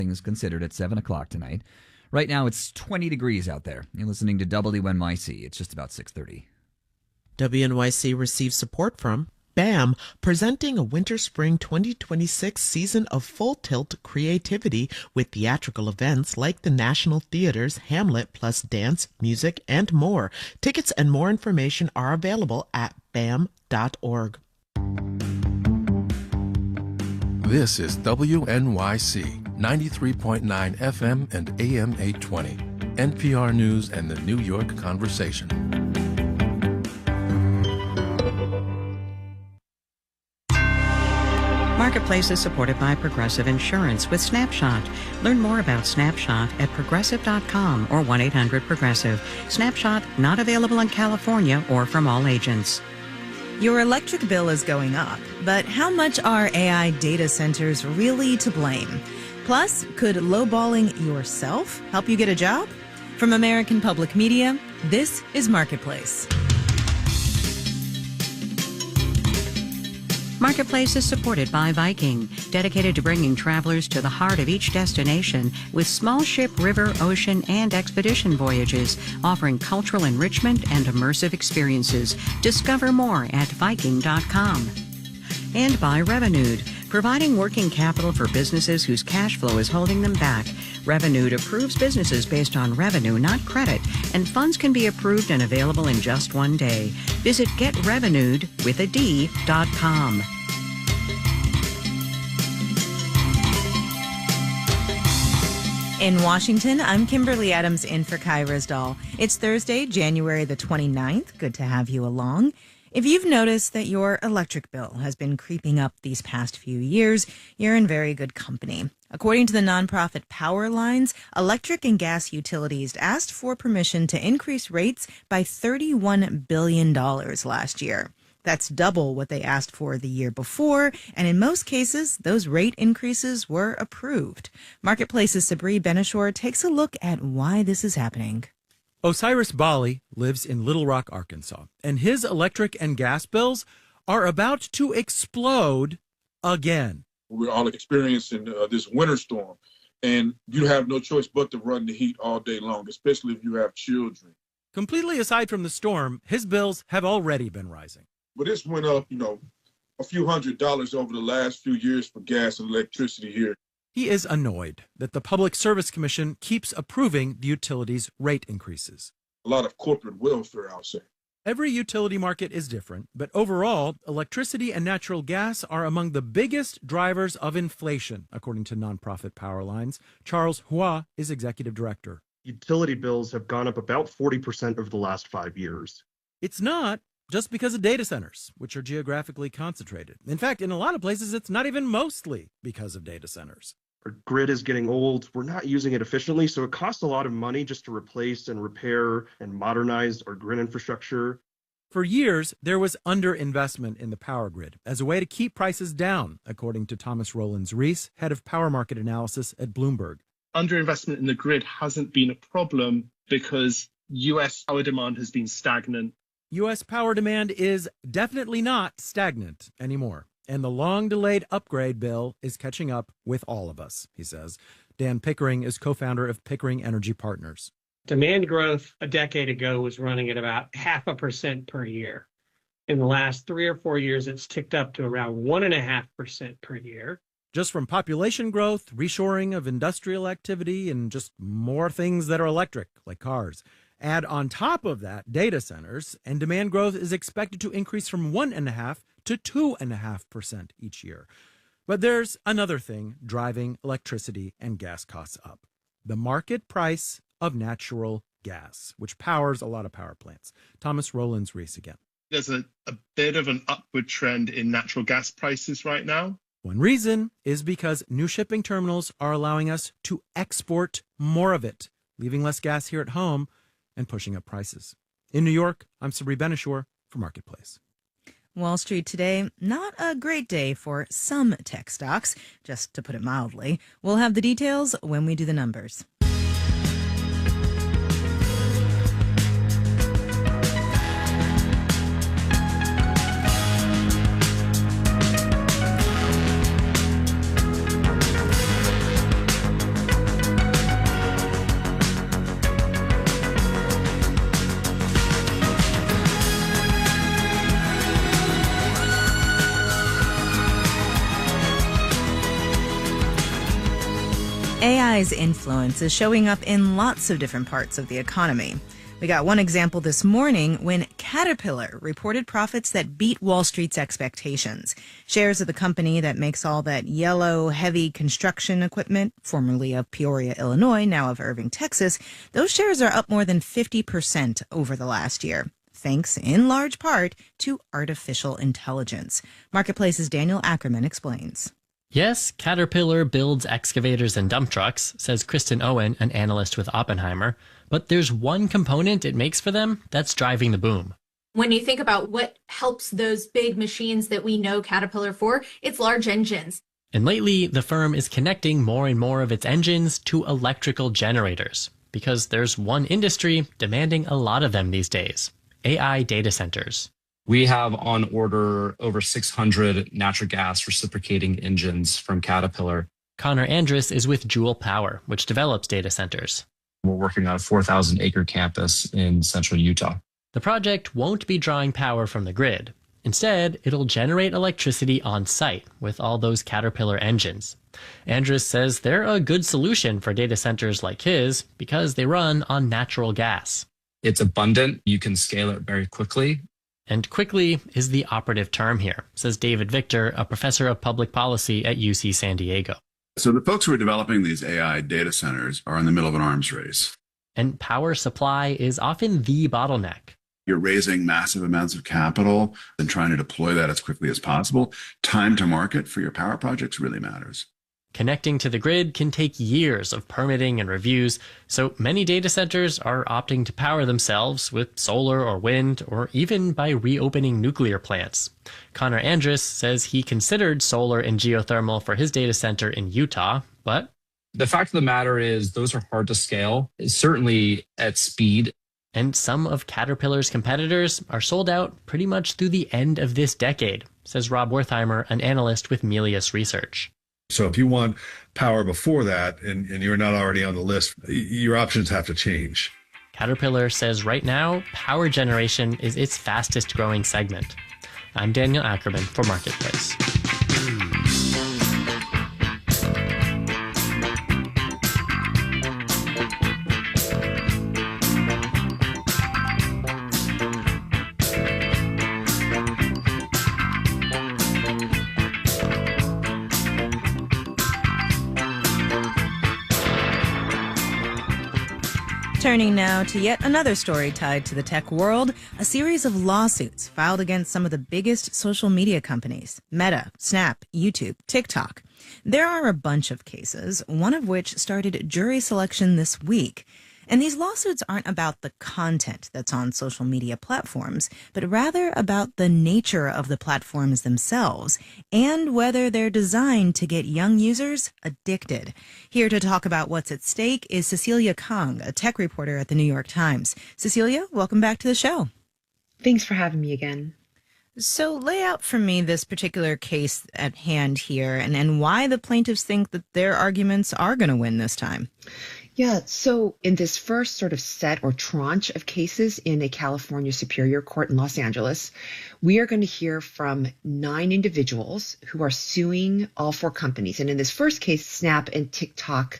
Things considered at 7 o'clock tonight. Right now, it's 20 degrees out there. You're listening to WNYC. It's just about 6:30. WNYC receives support from BAM, presenting a Winter-Spring 2026 season of full-tilt creativity with theatrical events like the National Theatre's Hamlet plus dance, music, and more. Tickets and more information are available at bam.org. This is WNYC 93.9 FM and AM 820, NPR News and the New York Conversation. Marketplace is supported by Progressive Insurance with Snapshot. Learn more about Snapshot at progressive.com or 1-800-PROGRESSIVE. Snapshot not available in California or from all agents. Your electric bill is going up, but how much are AI data centers really to blame? Plus, could lowballing yourself help you get a job? From American Public Media, this is Marketplace. Marketplace is supported by Viking, dedicated to bringing travelers to the heart of each destination with small ship, river, ocean, and expedition voyages, offering cultural enrichment and immersive experiences. Discover more at Viking.com. And by Revenued, providing working capital for businesses whose cash flow is holding them back. Revenued approves businesses based on revenue, not credit, and funds can be approved and available in just one day. Visit GetRevenued.com. In Washington, I'm Kimberly Adams in for Kai Risdall. It's Thursday, January the 29th. Good to have you along. If you've noticed that your electric bill has been creeping up these past few years, you're in very good company. According to the nonprofit Power Lines, electric and gas utilities asked for permission to increase rates by $31 billion last year. That's double what they asked for the year before, and in most cases, those rate increases were approved. Marketplace's Sabri Benishore takes a look at why this is happening. Osiris Bali lives in Little Rock, Arkansas, and his electric and gas bills are about to explode again. We're all experiencing this winter storm, and you have no choice but to run the heat all day long, especially if you have children. Completely aside from the storm, his bills have already been rising. But this went up, a few $100s over the last few years for gas and electricity here. He is annoyed that the Public Service Commission keeps approving the utilities' rate increases. A lot of corporate welfare, I'll say. Every utility market is different, but overall, electricity and natural gas are among the biggest drivers of inflation, according to nonprofit Power Lines. Charles Hua is executive director. Utility bills have gone up about 40% over the last 5 years. It's not just because of data centers, which are geographically concentrated. In fact, in a lot of places, it's not even mostly because of data centers. Our grid is getting old. We're not using it efficiently, so it costs a lot of money just to replace and repair and modernize our grid infrastructure. For years, there was underinvestment in the power grid as a way to keep prices down, according to Thomas Rollins-Reese, head of power market analysis at Bloomberg. Underinvestment in the grid hasn't been a problem because U.S. power demand has been stagnant. U.S. power demand is definitely not stagnant anymore. And the long-delayed upgrade bill is catching up with all of us, he says. Dan Pickering is co-founder of Pickering Energy Partners. Demand growth a decade ago was running at about 0.5% per year. In the last 3 or 4 years, it's ticked up to around 1.5% per year. Just from population growth, reshoring of industrial activity, and just more things that are electric, like cars. Add on top of that data centers, and demand growth is expected to increase from 1.5% to 2.5% each year. But there's another thing driving electricity and gas costs up: the market price of natural gas, which powers a lot of power plants. Thomas Rollins-Reese again. There's a bit of an upward trend in natural gas prices right now. One reason is because new shipping terminals are allowing us to export more of it, leaving less gas here at home and pushing up prices. In New York, I'm Sabri Benishore for Marketplace. Wall Street today, not a great day for some tech stocks, just to put it mildly. We'll have the details when we do the numbers. AI's influence is showing up in lots of different parts of the economy. We got one example this morning when Caterpillar reported profits that beat Wall Street's expectations. Shares of the company that makes all that yellow, heavy construction equipment, formerly of Peoria, Illinois, now of Irving, Texas, those shares are up more than 50% over the last year, thanks in large part to artificial intelligence. Marketplace's Daniel Ackerman explains. Yes, Caterpillar builds excavators and dump trucks, says Kristen Owen, an analyst with Oppenheimer. But there's one component it makes for them that's driving the boom. When you think about what helps those big machines that we know Caterpillar for, it's large engines. And lately, the firm is connecting more and more of its engines to electrical generators, because there's one industry demanding a lot of them these days: AI data centers. We have on order over 600 natural gas reciprocating engines from Caterpillar. Connor Andrus is with Joule Power, which develops data centers. We're working on a 4,000-acre campus in central Utah. The project won't be drawing power from the grid. Instead, it'll generate electricity on site with all those Caterpillar engines. Andrus says they're a good solution for data centers like his because they run on natural gas. It's abundant. You can scale it very quickly. And quickly is the operative term here, says David Victor, a professor of public policy at UC San Diego. So the folks who are developing these AI data centers are in the middle of an arms race. And power supply is often the bottleneck. You're raising massive amounts of capital and trying to deploy that as quickly as possible. Time to market for your power projects really matters. Connecting to the grid can take years of permitting and reviews, so many data centers are opting to power themselves with solar or wind, or even by reopening nuclear plants. Connor Andrus says he considered solar and geothermal for his data center in Utah, but the fact of the matter is those are hard to scale, certainly at speed. And some of Caterpillar's competitors are sold out pretty much through the end of this decade, says Rob Wertheimer, an analyst with Melius Research. So if you want power before that and you're not already on the list, your options have to change. Caterpillar says right now, power generation is its fastest growing segment. I'm Daniel Ackerman for Marketplace. Turning now to yet another story tied to the tech world, a series of lawsuits filed against some of the biggest social media companies: Meta, Snap, YouTube, TikTok. There are a bunch of cases, one of which started jury selection this week. And these lawsuits aren't about the content that's on social media platforms, but rather about the nature of the platforms themselves and whether they're designed to get young users addicted. Here to talk about what's at stake is Cecilia Kang, a tech reporter at the New York Times. Cecilia, welcome back to the show. Thanks for having me again. So lay out for me this particular case at hand here and why the plaintiffs think that their arguments are going to win this time. Yeah, so in this first sort of set or tranche of cases in a California Superior Court in Los Angeles, we are going to hear from 9 individuals who are suing all 4 companies. And in this first case, Snap and TikTok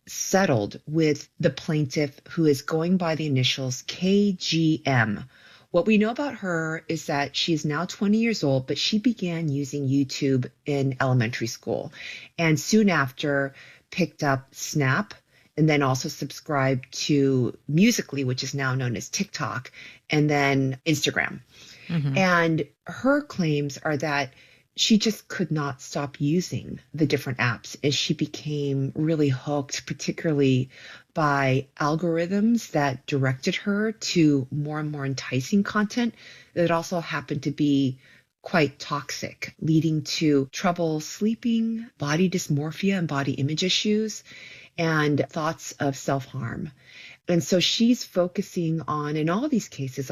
settled with the plaintiff, who is going by the initials KGM. What we know about her is that she is now 20 years old, but she began using YouTube in elementary school and soon after picked up Snap, and then also subscribed to Musical.ly, which is now known as TikTok, and then Instagram. Mm-hmm. And her claims are that she just could not stop using the different apps as she became really hooked, particularly by algorithms that directed her to more and more enticing content that also happened to be quite toxic, leading to trouble sleeping, body dysmorphia and body image issues, and thoughts of self-harm. And so she's focusing on, and all these cases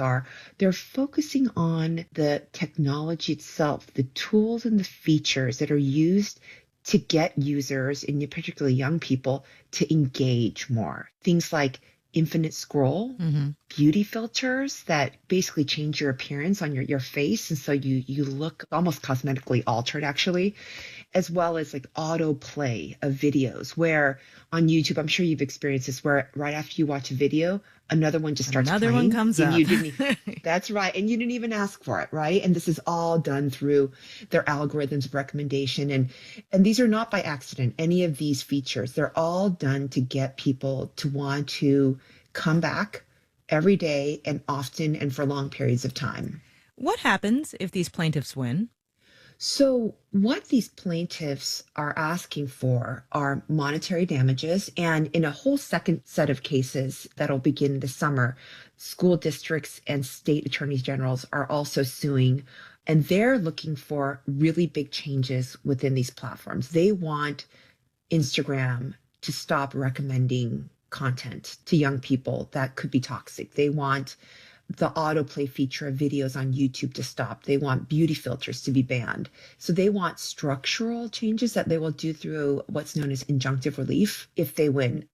they're focusing on the technology itself, the tools and the features that are used to get users, and particularly young people, to engage more. Things like infinite scroll, mm-hmm. beauty filters that basically change your appearance on your face. And so you look almost cosmetically altered, actually. as well as like autoplay of videos where on YouTube, I'm sure you've experienced this, where right after you watch a video, another one just starts Another playing. one comes and up. You didn't even, that's right. And you didn't even ask for it, right? And this is all done through their algorithms of recommendation. And these are not by accident, any of these features. They're all done to get people to want to come back every day and often and for long periods of time. What happens if these plaintiffs win? So what these plaintiffs are asking for are monetary damages. And in a whole second set of cases that'll begin this summer, school districts and state attorneys generals are also suing. And they're looking for really big changes within these platforms. They want Instagram to stop recommending content to young people that could be toxic. They want the autoplay feature of videos on YouTube to stop. They want beauty filters to be banned. So they want structural changes that they will do through what's known as injunctive relief if they win.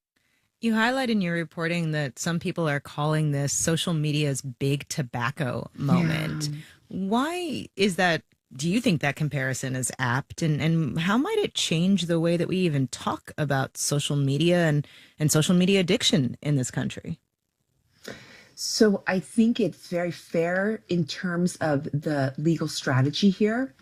You highlight in your reporting that some people are calling this social media's big tobacco moment. Yeah. Why is that? Do you think that comparison is apt? And how might it change the way that we even talk about social media and social media addiction in this country? So I think it's very fair in terms of the legal strategy here,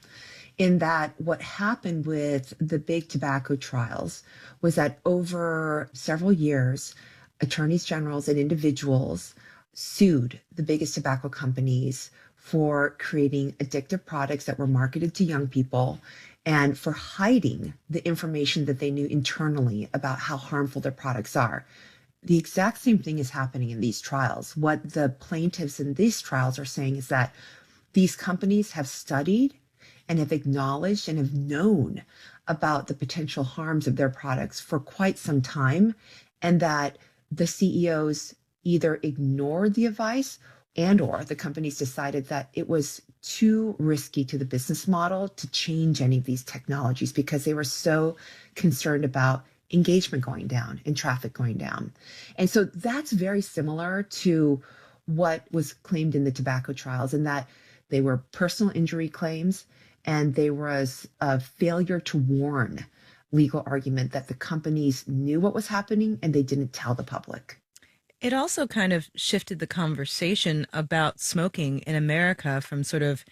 in that what happened with the big tobacco trials was that over several years, attorneys generals and individuals sued the biggest tobacco companies for creating addictive products that were marketed to young people and for hiding the information that they knew internally about how harmful their products are. The exact same thing is happening in these trials. What the plaintiffs in these trials are saying is that these companies have studied and have acknowledged and have known about the potential harms of their products for quite some time, and that the CEOs either ignored the advice and or the companies decided that it was too risky to the business model to change any of these technologies because they were so concerned about engagement going down and traffic going down. And so that's very similar to what was claimed in the tobacco trials, in that they were personal injury claims and there was a failure to warn legal argument that the companies knew what was happening and they didn't tell the public. It also kind of shifted the conversation about smoking in America from sort of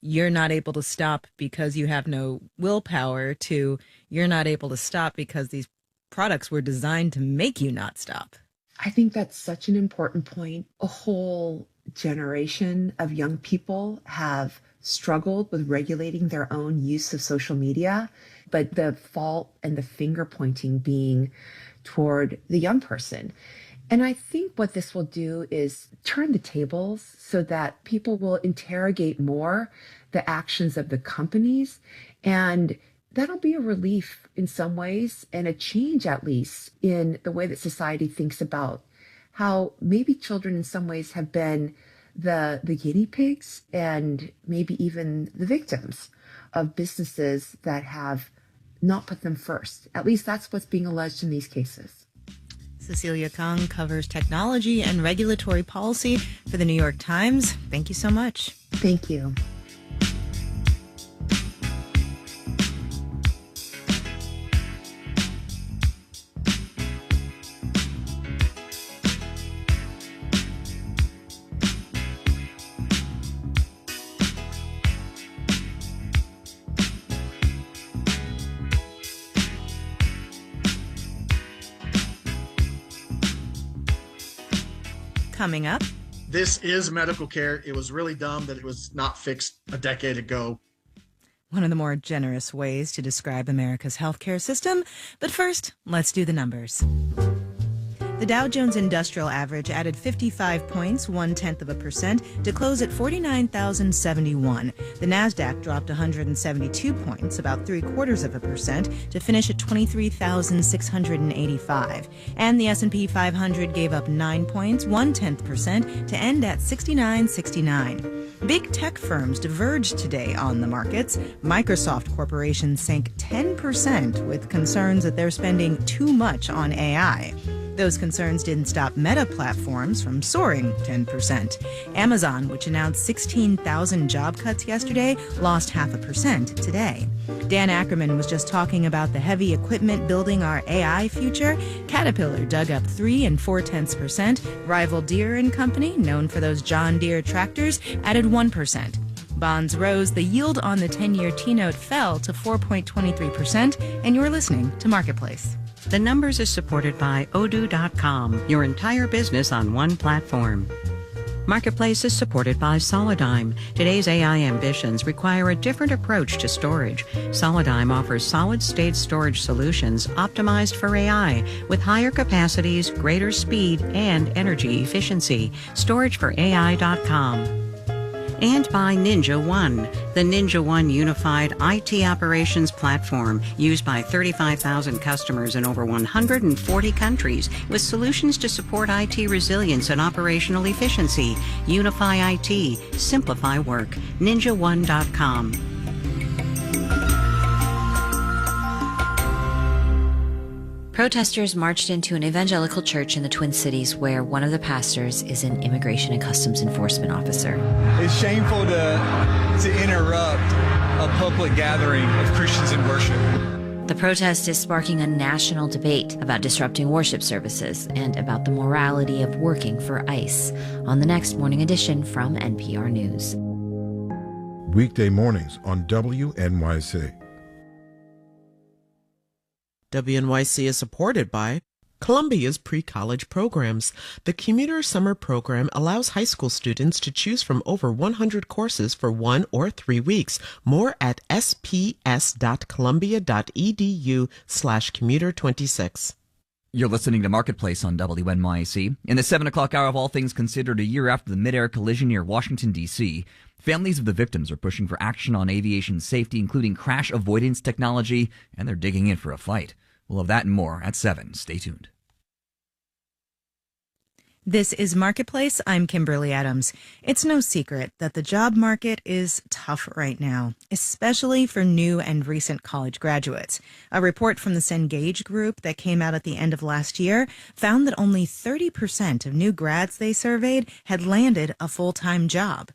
you're not able to stop because you have no willpower to you're not able to stop because these products were designed to make you not stop. I think that's such an important point. A whole generation of young people have struggled with regulating their own use of social media, but the fault and the finger pointing being toward the young person. And I think what this will do is turn the tables so that people will interrogate more the actions of the companies, and that'll be a relief in some ways and a change, at least, in the way that society thinks about how maybe children in some ways have been the guinea pigs and maybe even the victims of businesses that have not put them first. At least that's what's being alleged in these cases. Cecilia Kang covers technology and regulatory policy for the New York Times. Thank you so much. Thank you. Coming up. This is medical care. It was really dumb that it was not fixed a decade ago. One of the more generous ways to describe America's healthcare system. But first, let's do the numbers. The Dow Jones Industrial Average added 55 points, 0.1%, to close at 49,071. The Nasdaq dropped 172 points, about 0.75%, to finish at 23,685. And the S&P 500 gave up 9 points, 0.1%, to end at 6969. Big tech firms diverged today on the markets. Microsoft Corporation sank 10% with concerns that they're spending too much on AI. Those concerns didn't stop Meta Platforms from soaring 10%. Amazon, which announced 16,000 job cuts yesterday, lost 0.5% today. Dan Ackerman was just talking about the heavy equipment building our AI future. Caterpillar dug up 3 4/10%. Rival Deere & Company, known for those John Deere tractors, added 1%. Bonds rose, the yield on the 10-year T-note fell to 4.23%, and you're listening to Marketplace. The Numbers is supported by Odoo.com, your entire business on one platform. Marketplace is supported by Solidigm. Today's AI ambitions require a different approach to storage. Solidigm offers solid-state storage solutions optimized for AI with higher capacities, greater speed, and energy efficiency. StorageForAI.com. And by Ninja One, the Ninja One unified IT operations platform used by 35,000 customers in over 140 countries with solutions to support IT resilience and operational efficiency. Unify IT, simplify work. NinjaOne.com. Protesters marched into an evangelical church in the Twin Cities where one of the pastors is an immigration and customs enforcement officer. It's shameful to interrupt a public gathering of Christians in worship. The protest is sparking a national debate about disrupting worship services and about the morality of working for ICE. On the next Morning Edition from NPR News. Weekday mornings on WNYC. WNYC is supported by Columbia's pre-college programs. The Commuter Summer Program allows high school students to choose from over 100 courses for 1 or 3 weeks. More at sps.columbia.edu/commuter26. You're listening to Marketplace on WNYC. In the 7 o'clock hour of All Things Considered, a year after the mid-air collision near Washington, D.C., families of the victims are pushing for action on aviation safety, including crash avoidance technology, and they're digging in for a fight. We'll have that and more at 7. Stay tuned. This is Marketplace. I'm Kimberly Adams. It's no secret that the job market is tough right now, especially for new and recent college graduates. A report from the Cengage Group that came out at the end of last year found that only 30% of new grads they surveyed had landed a full-time job.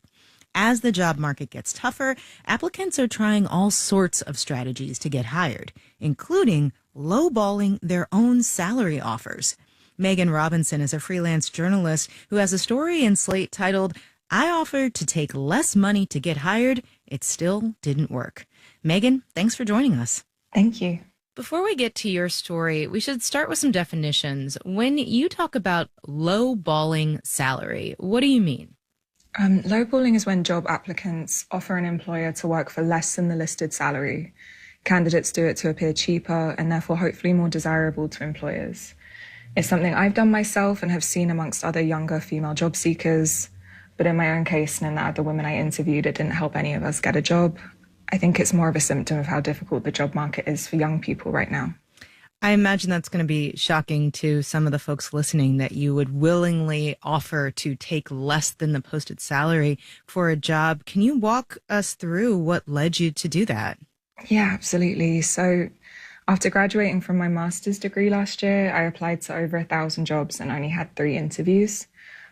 As the job market gets tougher, applicants are trying all sorts of strategies to get hired, including lowballing their own salary offers. Megan Robinson is a freelance journalist who has a story in Slate titled, "I offered to take less money to get hired. It still didn't work." Megan, thanks for joining us. Thank you. Before we get to your story, we should start with some definitions. When you talk about lowballing salary, what do you mean? Lowballing is when job applicants offer an employer to work for less than the listed salary. Candidates do it to appear cheaper and therefore hopefully more desirable to employers. It's something I've done myself and have seen amongst other younger female job seekers. But in my own case and in that of the women I interviewed, it didn't help any of us get a job. I think it's more of a symptom of how difficult the job market is for young people right now. I imagine that's going to be shocking to some of the folks listening that you would willingly offer to take less than the posted salary for a job. Can you walk us through what led you to do that? Yeah, absolutely. So after graduating from my master's degree last year, I applied to over 1,000 jobs and only had 3 interviews.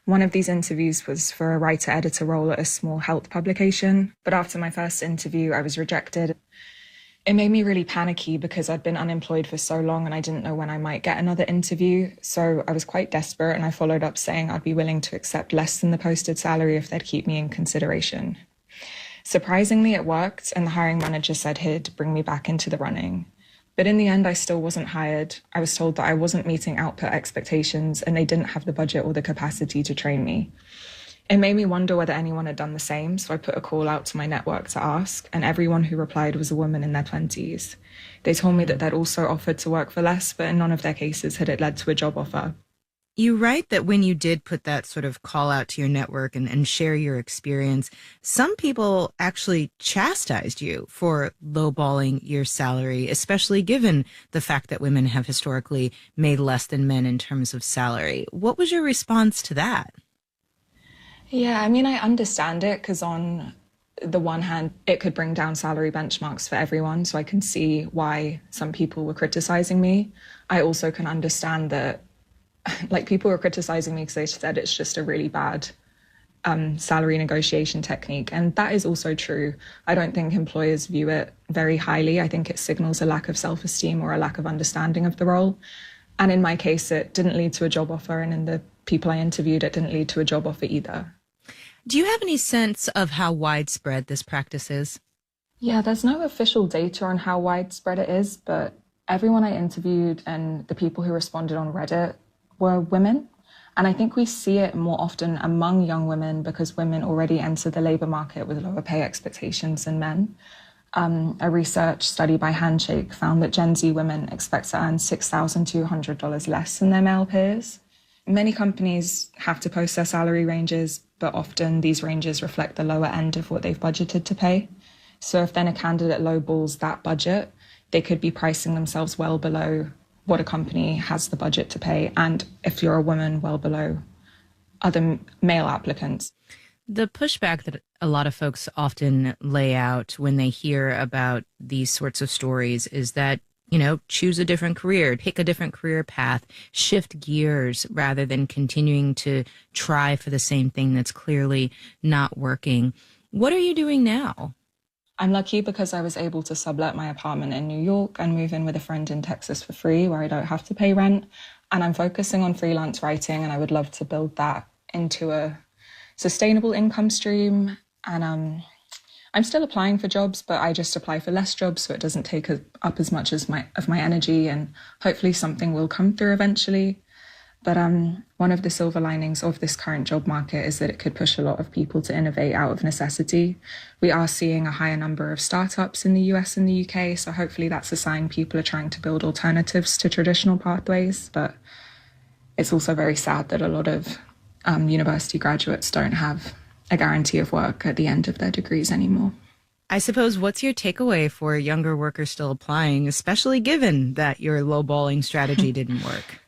One of these interviews was for a writer-editor role at a small health publication. But after my first interview, I was rejected. It made me really panicky because I'd been unemployed for so long and I didn't know when I might get another interview. So I was quite desperate and I followed up saying I'd be willing to accept less than the posted salary if they'd keep me in consideration. Surprisingly, it worked and the hiring manager said he'd bring me back into the running. But in the end, I still wasn't hired. I was told that I wasn't meeting output expectations and they didn't have the budget or the capacity to train me. It made me wonder whether anyone had done the same, so I put a call out to my network to ask, and everyone who replied was a woman in their 20s. They told me that they'd also offered to work for less, but in none of their cases had it led to a job offer. You write that when you did put that sort of call out to your network and share your experience, some people actually chastised you for lowballing your salary, especially given the fact that women have historically made less than men in terms of salary. What was your response to that? Yeah, I mean, I understand it because on the one hand, it could bring down salary benchmarks for everyone. So I can see why some people were criticizing me. I also can understand that like people were criticizing me because they said it's just a really bad salary negotiation technique. And that is also true. I don't think employers view it very highly. I think it signals a lack of self-esteem or a lack of understanding of the role. And in my case, it didn't lead to a job offer. And in the people I interviewed, it didn't lead to a job offer either. Do you have any sense of how widespread this practice is? Yeah, there's no official data on how widespread it is, but everyone I interviewed and the people who responded on Reddit were women. And I think we see it more often among young women because women already enter the labour market with lower pay expectations than men. A research study by Handshake found that Gen Z women expect to earn $6,200 less than their male peers. Many companies have to post their salary ranges, but often these ranges reflect the lower end of what they've budgeted to pay. So if then a candidate lowballs that budget, they could be pricing themselves well below what a company has the budget to pay. And if you're a woman, well below other male applicants. The pushback that a lot of folks often lay out when they hear about these sorts of stories is that, you know, choose a different career, pick a different career path, shift gears rather than continuing to try for the same thing that's clearly not working. What are you doing now? I'm lucky because I was able to sublet my apartment in New York and move in with a friend in Texas for free where I don't have to pay rent. And I'm focusing on freelance writing, and I would love to build that into a sustainable income stream. And I'm still applying for jobs, but I just apply for less jobs so it doesn't take up as much as my energy, and hopefully something will come through eventually. But one of the silver linings of this current job market is that it could push a lot of people to innovate out of necessity. We are seeing a higher number of startups in the US and the UK, so hopefully that's a sign people are trying to build alternatives to traditional pathways. But it's also very sad that a lot of university graduates don't have a guarantee of work at the end of their degrees anymore. I suppose, what's your takeaway for younger workers still applying, especially given that your lowballing strategy didn't work?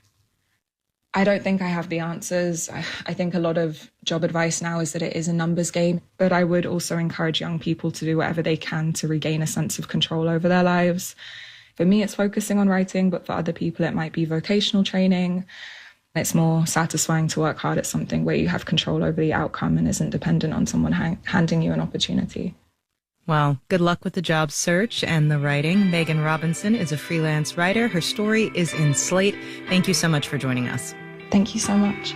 I don't think I have the answers. I think a lot of job advice now is that it is a numbers game, but I would also encourage young people to do whatever they can to regain a sense of control over their lives. For me, it's focusing on writing, but for other people, it might be vocational training. It's more satisfying to work hard at something where you have control over the outcome and isn't dependent on someone handing you an opportunity. Well, good luck with the job search and the writing. Megan Robinson is a freelance writer. Her story is in Slate. Thank you so much for joining us. Thank you so much.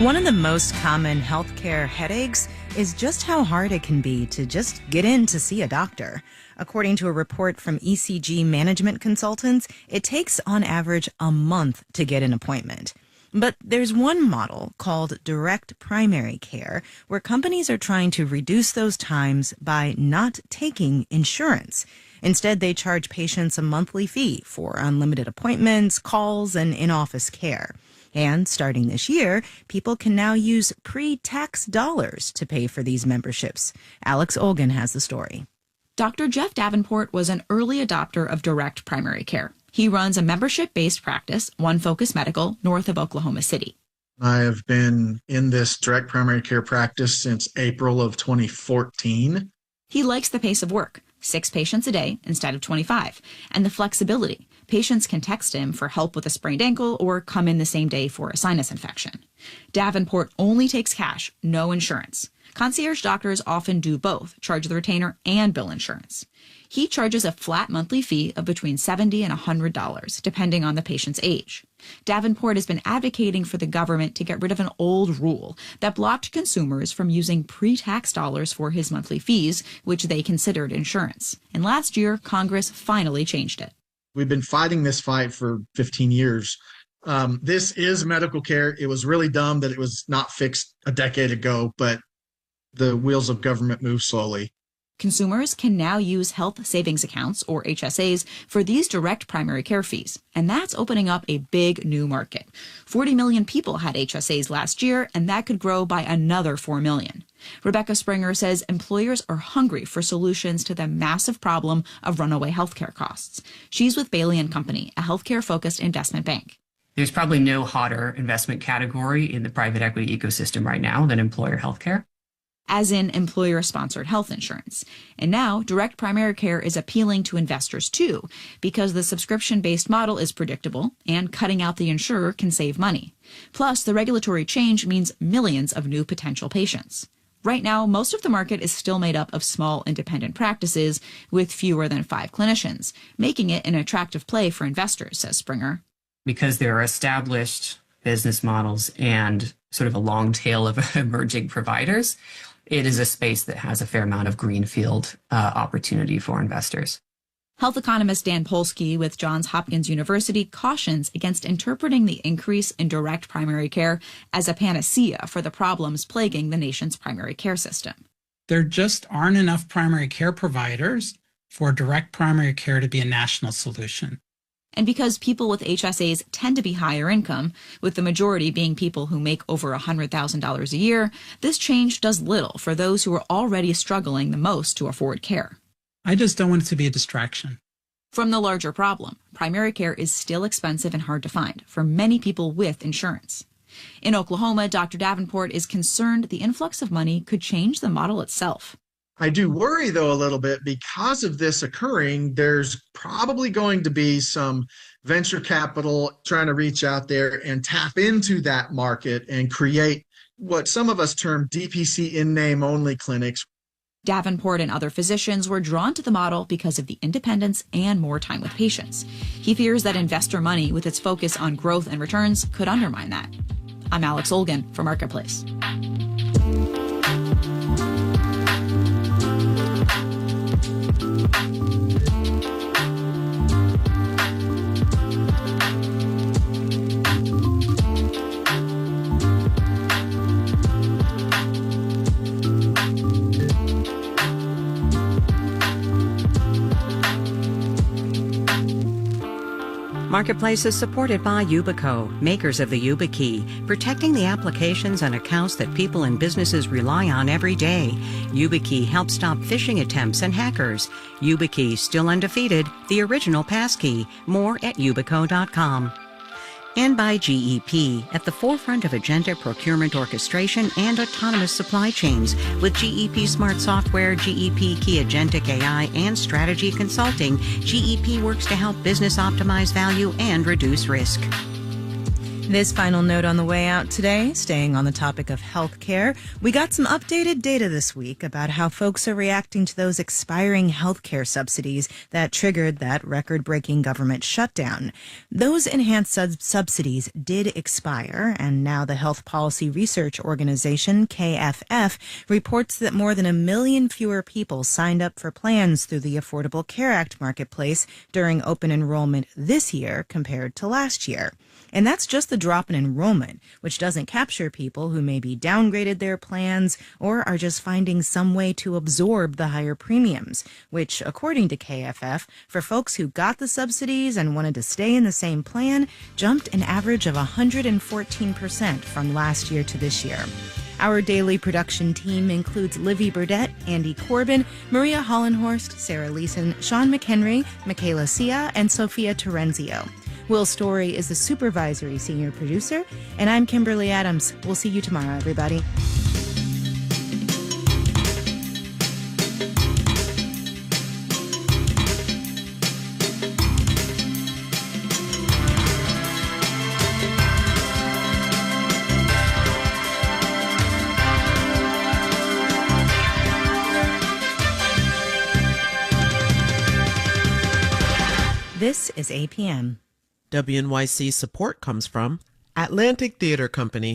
One of the most common healthcare headaches is just how hard it can be to just get in to see a doctor. According to a report from ECG Management Consultants, it takes on average a month to get an appointment. But there's one model called direct primary care where companies are trying to reduce those times by not taking insurance. Instead, they charge patients a monthly fee for unlimited appointments, calls, and in-office care. And starting this year, people can now use pre-tax dollars to pay for these memberships. Alex Olgin has the story. Dr. Jeff Davenport was an early adopter of direct primary care. He runs a membership-based practice, One Focus Medical, north of Oklahoma City. I have been in this direct primary care practice since April of 2014. He likes the pace of work, 6 patients a day instead of 25, and the flexibility. Patients can text him for help with a sprained ankle or come in the same day for a sinus infection. Davenport only takes cash, no insurance. Concierge doctors often do both, charge the retainer and bill insurance. He charges a flat monthly fee of between $70 and $100, depending on the patient's age. Davenport has been advocating for the government to get rid of an old rule that blocked consumers from using pre-tax dollars for his monthly fees, which they considered insurance. And last year, Congress finally changed it. We've been fighting this fight for 15 years. This is medical care. It was really dumb that it was not fixed a decade ago, but the wheels of government move slowly. Consumers can now use health savings accounts, or HSAs, for these direct primary care fees, and that's opening up a big new market. 40 million people had HSAs last year, and that could grow by another 4 million. Rebecca Springer says employers are hungry for solutions to the massive problem of runaway healthcare costs. She's with Bailey & Company, a healthcare-focused investment bank. There's probably no hotter investment category in the private equity ecosystem right now than employer healthcare, as in employer-sponsored health insurance. And now, direct primary care is appealing to investors too, because the subscription-based model is predictable and cutting out the insurer can save money. Plus, the regulatory change means millions of new potential patients. Right now, most of the market is still made up of small independent practices with fewer than 5 clinicians, making it an attractive play for investors, says Springer. because there are established business models and sort of a long tail of emerging providers. It is a space that has a fair amount of greenfield opportunity for investors. Health economist Dan Polsky with Johns Hopkins University cautions against interpreting the increase in direct primary care as a panacea for the problems plaguing the nation's primary care system. There just aren't enough primary care providers for direct primary care to be a national solution. And because people with HSAs tend to be higher income, with the majority being people who make over $100,000 a year, this change does little for those who are already struggling the most to afford care. I just don't want it to be a distraction. From the larger problem, primary care is still expensive and hard to find for many people with insurance. In Oklahoma, Dr. Davenport is concerned the influx of money could change the model itself. I do worry, though, a little bit because of this occurring. There's probably going to be some venture capital trying to reach out there and tap into that market and create what some of us term DPC in-name only clinics. Davenport and other physicians were drawn to the model because of the independence and more time with patients. He fears that investor money, with its focus on growth and returns, could undermine that. I'm Alex Olgin for Marketplace. Marketplace is supported by Yubico, makers of the YubiKey, protecting the applications and accounts that people and businesses rely on every day. YubiKey helps stop phishing attempts and hackers. YubiKey, still undefeated, the original passkey. More at yubico.com. And by GEP, at the forefront of agenda procurement orchestration and autonomous supply chains. With GEP Smart Software, GEP Key Agentic AI, and Strategy Consulting, GEP works to help business optimize value and reduce risk. This final note on the way out today, staying on the topic of healthcare, we got some updated data this week about how folks are reacting to those expiring healthcare subsidies that triggered that record-breaking government shutdown. Those enhanced subsidies did expire, and now the Health Policy Research Organization, KFF, reports that more than 1 million fewer people signed up for plans through the Affordable Care Act marketplace during open enrollment this year compared to last year. And that's just the drop in enrollment, which doesn't capture people who maybe downgraded their plans or are just finding some way to absorb the higher premiums, which, according to KFF, for folks who got the subsidies and wanted to stay in the same plan, jumped an average of 114% from last year to this year. Our daily production team includes Livy Burdett, Andy Corbin, Maria Hollenhorst, Sarah Leeson, Sean McHenry, Michaela Sia, and Sophia Terenzio. Will Story is the supervisory senior producer, and I'm Kimberly Adams. We'll see you tomorrow, everybody. This is APM. WNYC support comes from Atlantic Theater Company,